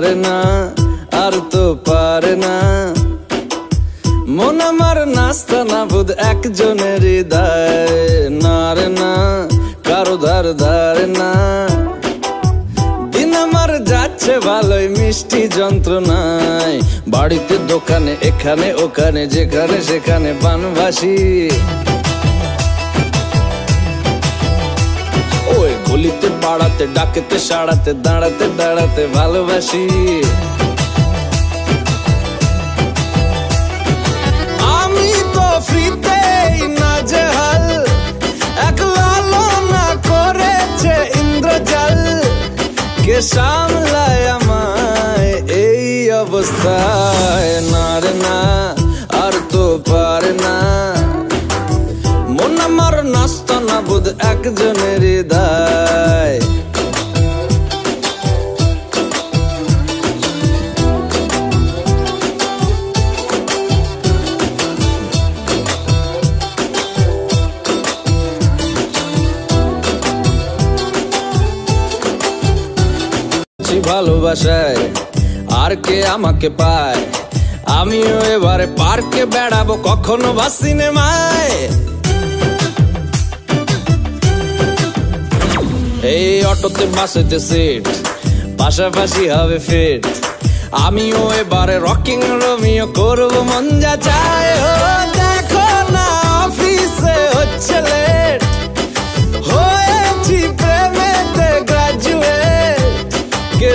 রে না আর তো পারে না মন আমার নাস্তা না বুধ একজনের হৃদয় না রে না কারো ধার ধারে না দিন আমার যাচ্ছে ভালোই মিষ্টি যন্ত্রণায় বাড়িতে দোকানে এখানে ওখানে যেখানে সেখানে বানবাসী ওই গলিতে পাড়াতে ডাকেতে সাড়াতে দাঁড়াতে দাঁড়াতে ভালোবাসি আমি তো ফ্রিতেই নাজেহাল এক লালনা করেছে ইন্দ্রজাল কে সামলায় আমায় এই অবস্থায় না রে না আর তো পারে না মন আমার নাস্তা না বুধ একজনের হৃদয় ভালোবাসায় আর কে আমাকে পায় আমিও এবারে পার্কে বেড়াবো কখনো বা সিনেমায় এই অটোতে বাসেতে সিট পাশাপাশি হবে ফিট আমিও এবারে রকিং রোমিও করবো মন যা চায় ও দেখো না অফিসে হচ্ছে লেট হয়েছি প্রেমেতে গ্রাজুয়েট কে